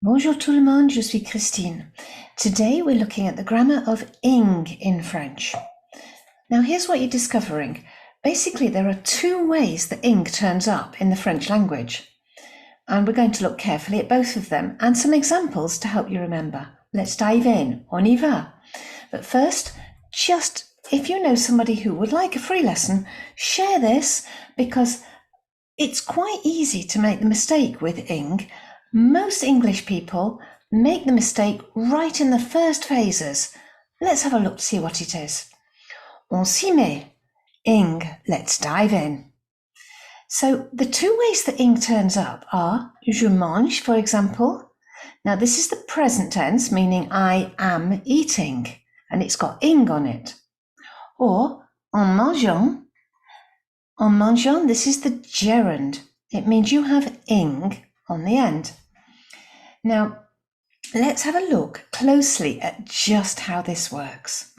Bonjour tout le monde, je suis Christine. Today we're looking at the grammar of ing in French. Now here's what you're discovering. Basically there are two ways that ing turns up in the French language. And we're going to look carefully at both of them and some examples to help you remember. Let's dive in, on y va. But first, just if you know somebody who would like a free lesson, share this because it's quite easy to make the mistake with ing. Most English people make the mistake right in the first phases. Let's have a look to see what it is. On s'y met. Ing. Let's dive in. So the two ways that ing turns up are je mange, for example. Now this is the present tense, meaning I am eating, and it's got ing on it. Or en mangeant. En mangeant, this is the gerund. It means you have ing on the end. Now, let's have a look closely at just how this works.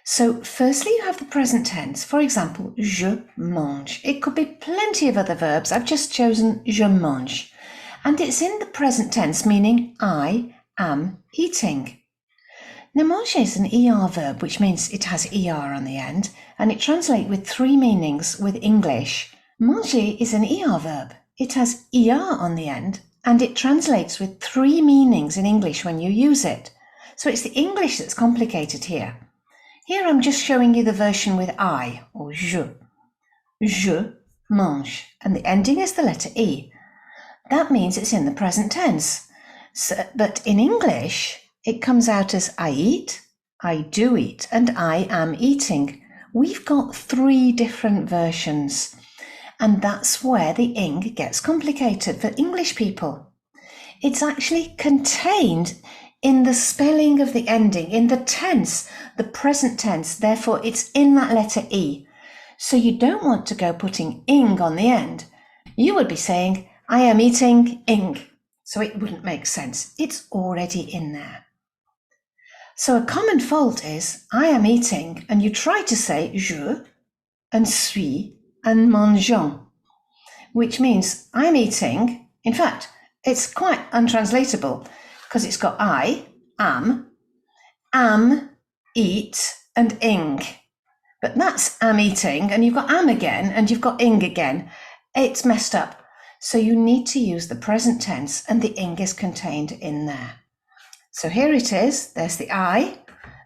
So, firstly, you have the present tense. For example, je mange. It could be plenty of other verbs. I've just chosen je mange. And it's in the present tense, meaning I am eating. Now, manger is an ER verb, which means it has ER on the end, and it translates with three meanings with English. Manger is an ER verb. It has ER on the end, and it translates with three meanings in English when you use it. So it's the English that's complicated here. Here I'm just showing you the version with I, or je. Je mange, and the ending is the letter E. That means it's in the present tense. But in English, it comes out as I eat, I do eat, and I am eating. We've got three different versions. And that's where the ing gets complicated for English people. It's actually contained in the spelling of the ending, in the tense, the present tense, therefore it's in that letter E. So you don't want to go putting ing on the end. You would be saying, I am eating ing. So it wouldn't make sense. It's already in there. So a common fault is, I am eating, and you try to say je, and suis, and mangeant, which means I'm eating. In fact, it's quite untranslatable because it's got I, am, eat, and ing. But that's am eating, and you've got am again, and you've got ing again. It's messed up. So you need to use the present tense, and the ing is contained in there. So here it is. There's the I,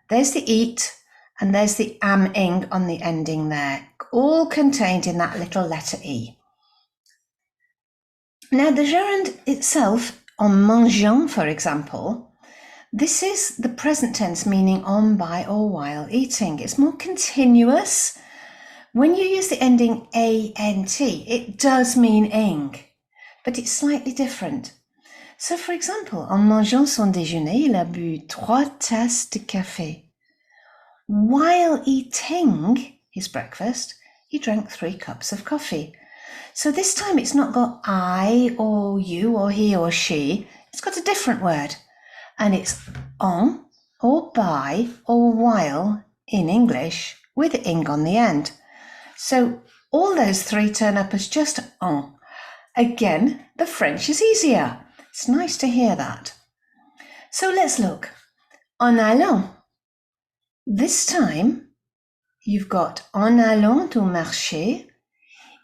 there's the eat, and there's the am ing on the ending there, all contained in that little letter E. Now the gerund itself, en mangeant, for example, this is the present tense meaning on, by, or while eating. It's more continuous. When you use the ending ant, it does mean ing, but it's slightly different. So for example, en mangeant son déjeuner, il a bu 3 tasses de café. While eating his breakfast, he drank 3 cups of coffee. So this time it's not got I or you or he or she. It's got a different word. And it's en or by or while in English with ing on the end. So all those three turn up as just en. Again, the French is easier. It's nice to hear that. So let's look. En allant. This time, you've got en allant au marché,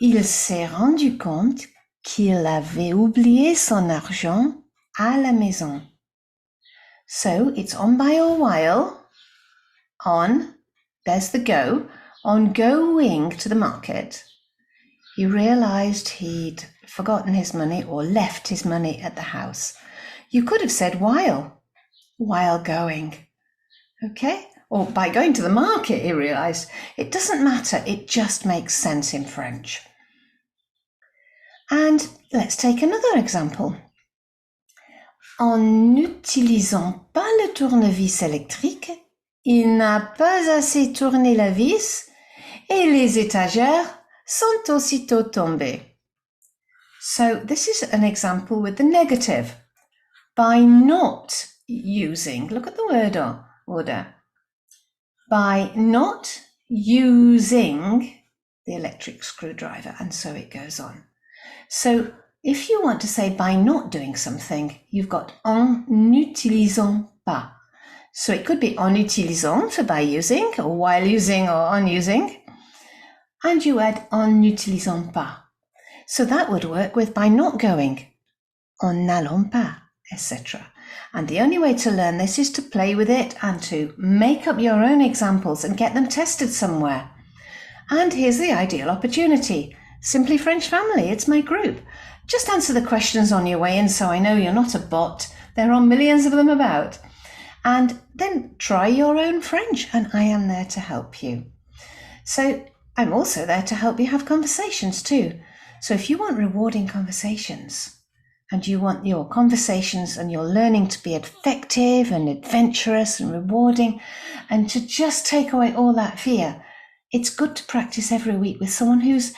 il s'est rendu compte qu'il avait oublié son argent à la maison. So it's on, by, or while. On, there's the go. On going to the market, he realized he'd forgotten his money or left his money at the house. You could have said while going. Okay? Or by going to the market, he realized. It doesn't matter. It just makes sense in French. And let's take another example. En n'utilisant pas le tournevis électrique, il n'a pas assez tourné la vis et les étagères sont aussitôt tombées. So this is an example with the negative. By not using, look at the word order. By not using the electric screwdriver, and so it goes on. So If you want to say by not doing something, you've got en n'utilisant pas. So it could be en utilisant for by using, or while using, or on using. And you add en n'utilisant pas. So that would work with by not going, en n'allant pas, etc. And the only way to learn this is to play with it and to make up your own examples and get them tested somewhere. And here's the ideal opportunity. Simply French Family, it's my group. Just answer the questions on your way in so I know you're not a bot. There are millions of them about. And then try your own French, and I am there to help you. So I'm also there to help you have conversations too. So if you want rewarding conversations, and you want your conversations and your learning to be effective and adventurous and rewarding, and to just take away all that fear, it's good to practice every week with someone who's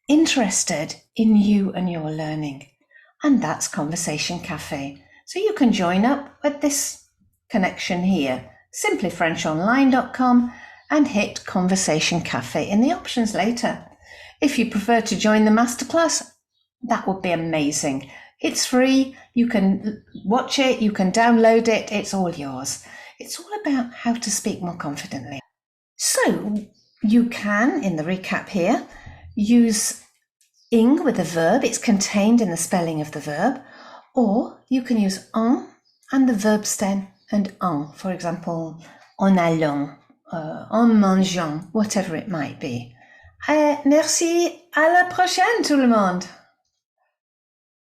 interested in you and your learning. And that's Conversation Cafe. So you can join up with this connection here, simplyfrenchonline.com, and hit Conversation Cafe in the options later. If you prefer to join the masterclass, that would be amazing. It's free. You can watch it, you can download it, it's all yours. It's all about how to speak more confidently. So you can, in the recap here, use ing with a verb. It's contained in the spelling of the verb. Or you can use en and the verb stem and en. For example, en allant, en mangeant, whatever it might be. Merci, à la prochaine tout le monde.